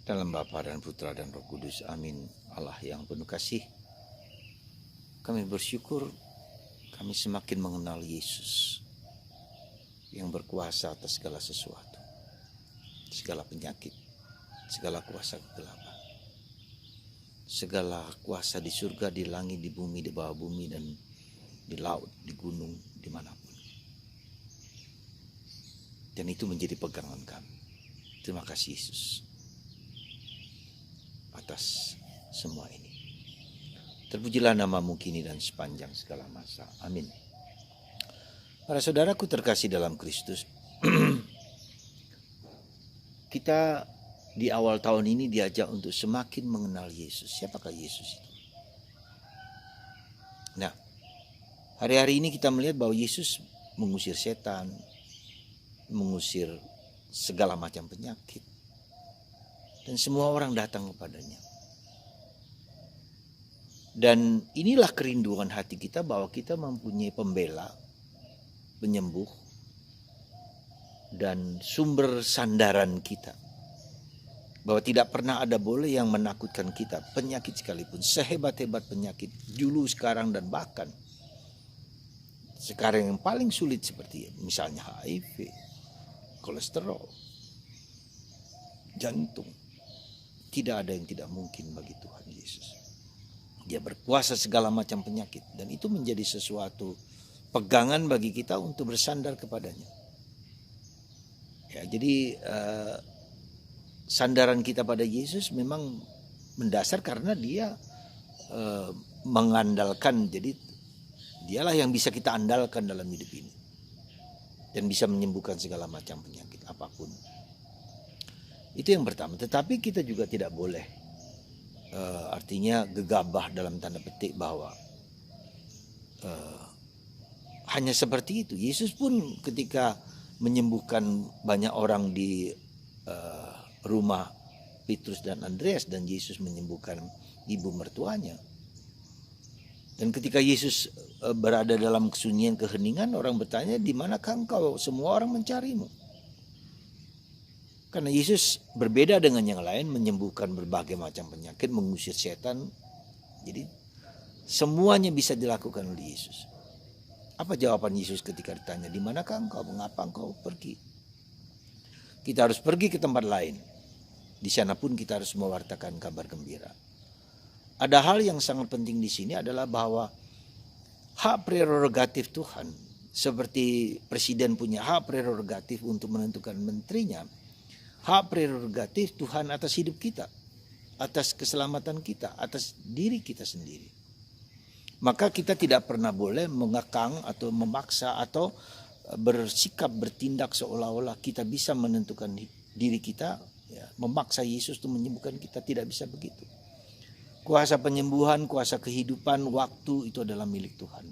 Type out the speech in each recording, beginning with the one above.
Dalam Bapa dan Putra dan Roh Kudus, amin. Allah yang penuh kasih, kami bersyukur kami semakin mengenal Yesus yang berkuasa atas segala sesuatu, segala penyakit, segala kuasa kegelapan, segala kuasa di surga, di langit, di bumi, di bawah bumi, dan di laut, di gunung, dimanapun. Dan itu menjadi pegangan kami. Terima kasih Yesus atas semua ini. Terpujilah namamu kini dan sepanjang segala masa. Amin. Para saudaraku terkasih dalam Kristus, kita di awal tahun ini diajak untuk semakin mengenal Yesus. Siapakah Yesus itu? Nah, hari-hari ini kita melihat bahwa Yesus mengusir setan, mengusir segala macam penyakit, dan semua orang datang kepadanya. Dan inilah kerinduan hati kita bahwa kita mempunyai pembela, penyembuh, dan sumber sandaran kita. Bahwa tidak pernah ada boleh yang menakutkan kita, penyakit sekalipun, sehebat-hebat penyakit, dulu, sekarang, dan bahkan sekarang yang paling sulit seperti misalnya HIV, kolesterol, jantung. Tidak ada yang tidak mungkin bagi Tuhan Yesus. Dia berkuasa segala macam penyakit, dan itu menjadi sesuatu pegangan bagi kita untuk bersandar kepadanya. Ya, jadi sandaran kita pada Yesus memang mendasar karena dia mengandalkan. Jadi dialah yang bisa kita andalkan dalam hidup ini dan bisa menyembuhkan segala macam penyakit apapun. Itu yang pertama. Tetapi kita juga tidak boleh artinya gegabah dalam tanda petik bahwa hanya seperti itu. Yesus pun ketika menyembuhkan banyak orang di rumah Petrus dan Andreas, dan Yesus menyembuhkan ibu mertuanya. Dan ketika Yesus berada dalam kesunyian, keheningan, orang bertanya, di manakah engkau? Semua orang mencarimu. Karena Yesus berbeda dengan yang lain, menyembuhkan berbagai macam penyakit, mengusir setan. Jadi semuanya bisa dilakukan oleh Yesus. Apa jawaban Yesus ketika ditanya, di manakah engkau? Mengapa engkau pergi? Kita harus pergi ke tempat lain. Di sana pun kita harus mewartakan kabar gembira. Ada hal yang sangat penting di sini adalah bahwa hak prerogatif Tuhan, seperti presiden punya hak prerogatif untuk menentukan menterinya, hak prerogatif Tuhan atas hidup kita, atas keselamatan kita, atas diri kita sendiri. Maka kita tidak pernah boleh mengekang atau memaksa atau bersikap bertindak seolah-olah kita bisa menentukan diri kita, ya, memaksa Yesus untuk menyembuhkan kita. Tidak bisa begitu. Kuasa penyembuhan, kuasa kehidupan, waktu itu adalah milik Tuhan.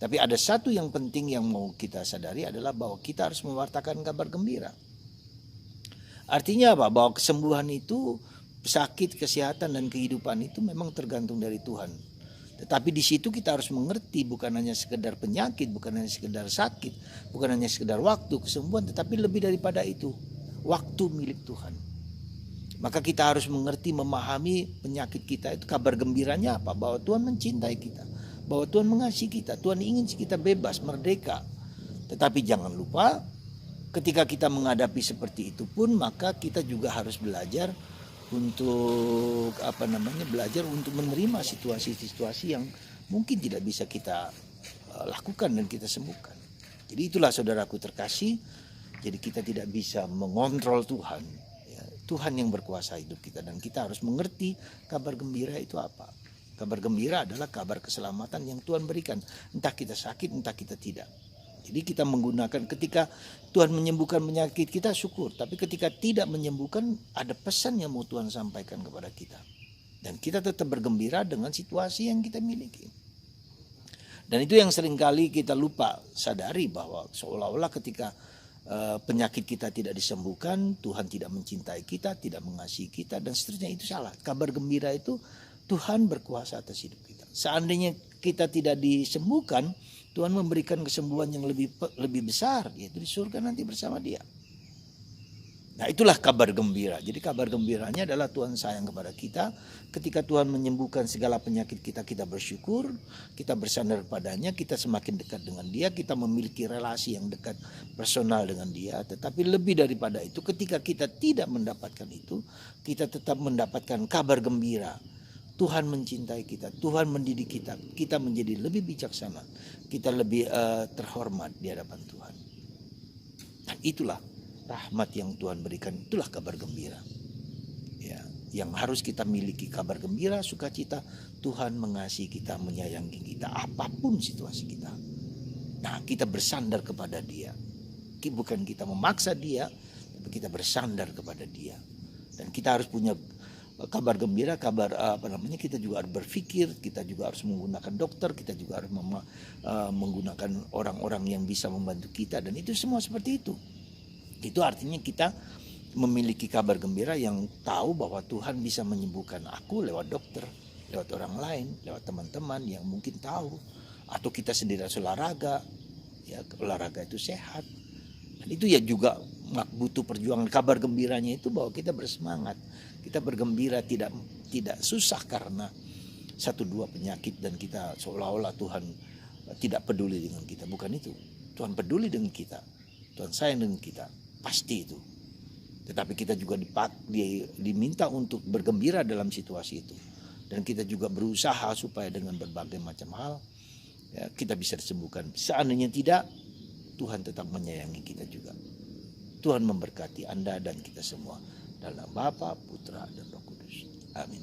Tapi ada satu yang penting yang mau kita sadari adalah bahwa kita harus mewartakan kabar gembira. Artinya apa? Bahwa kesembuhan itu, sakit, kesehatan, dan kehidupan itu memang tergantung dari Tuhan. Tetapi di situ kita harus mengerti bukan hanya sekedar penyakit, bukan hanya sekedar sakit, bukan hanya sekedar waktu kesembuhan, tetapi lebih daripada itu, waktu milik Tuhan. Maka kita harus mengerti, memahami penyakit kita itu kabar gembiranya apa? Bahwa Tuhan mencintai kita, bahwa Tuhan mengasihi kita, Tuhan ingin kita bebas, merdeka. Tetapi jangan lupa, ketika kita menghadapi seperti itu pun, maka kita juga harus belajar untuk belajar untuk menerima situasi-situasi yang mungkin tidak bisa kita lakukan dan kita sembuhkan. Jadi itulah saudaraku terkasih. Jadi kita tidak bisa mengontrol Tuhan. Ya, Tuhan yang berkuasa hidup kita, dan kita harus mengerti kabar gembira itu apa. Kabar gembira adalah kabar keselamatan yang Tuhan berikan. Entah kita sakit, entah kita tidak. Jadi kita menggunakan, ketika Tuhan menyembuhkan penyakit kita, syukur. Tapi ketika tidak menyembuhkan, ada pesan yang mau Tuhan sampaikan kepada kita. Dan kita tetap bergembira dengan situasi yang kita miliki. Dan itu yang seringkali kita lupa sadari, bahwa seolah-olah ketika penyakit kita tidak disembuhkan, Tuhan tidak mencintai kita, tidak mengasihi kita, dan seterusnya. Itu salah. Kabar gembira itu Tuhan berkuasa atas hidup kita. Seandainya kita tidak disembuhkan, Tuhan memberikan kesembuhan yang lebih besar, yaitu di surga nanti bersama Dia. Nah, itulah kabar gembira. Jadi kabar gembiranya adalah Tuhan sayang kepada kita. Ketika Tuhan menyembuhkan segala penyakit kita, kita bersyukur, kita bersandar padanya, kita semakin dekat dengan Dia, kita memiliki relasi yang dekat personal dengan Dia. Tetapi lebih daripada itu, ketika kita tidak mendapatkan itu, kita tetap mendapatkan kabar gembira. Tuhan mencintai kita, Tuhan mendidik kita, kita menjadi lebih bijaksana, kita lebih terhormat di hadapan Tuhan. Dan itulah rahmat yang Tuhan berikan, itulah kabar gembira. Ya, yang harus kita miliki kabar gembira, sukacita. Tuhan mengasihi kita, menyayangi kita, apapun situasi kita. Nah, kita bersandar kepada Dia. Bukan kita memaksa Dia, tapi kita bersandar kepada Dia. Dan kita harus punya kabar gembira, kita juga harus berpikir, kita juga harus menggunakan dokter, kita juga harus menggunakan orang-orang yang bisa membantu kita, dan itu semua seperti itu. Itu artinya kita memiliki kabar gembira yang tahu bahwa Tuhan bisa menyembuhkan aku lewat dokter, lewat orang lain, lewat teman-teman yang mungkin tahu, atau kita sendiri harus olahraga, ya olahraga itu sehat. Dan itu ya juga butuh perjuangan. Kabar gembiranya itu bahwa kita bersemangat, kita bergembira, tidak susah karena 1-2 penyakit dan kita seolah-olah Tuhan tidak peduli dengan kita. Bukan itu. Tuhan peduli dengan kita, Tuhan sayang dengan kita, pasti itu. Tetapi kita juga diminta untuk bergembira dalam situasi itu. Dan kita juga berusaha supaya dengan berbagai macam hal ya, kita bisa disembuhkan. Seandainya tidak, Tuhan tetap menyayangi kita juga. Tuhan memberkati Anda dan kita semua dalam Bapa, Putra, dan Roh Kudus. Amin.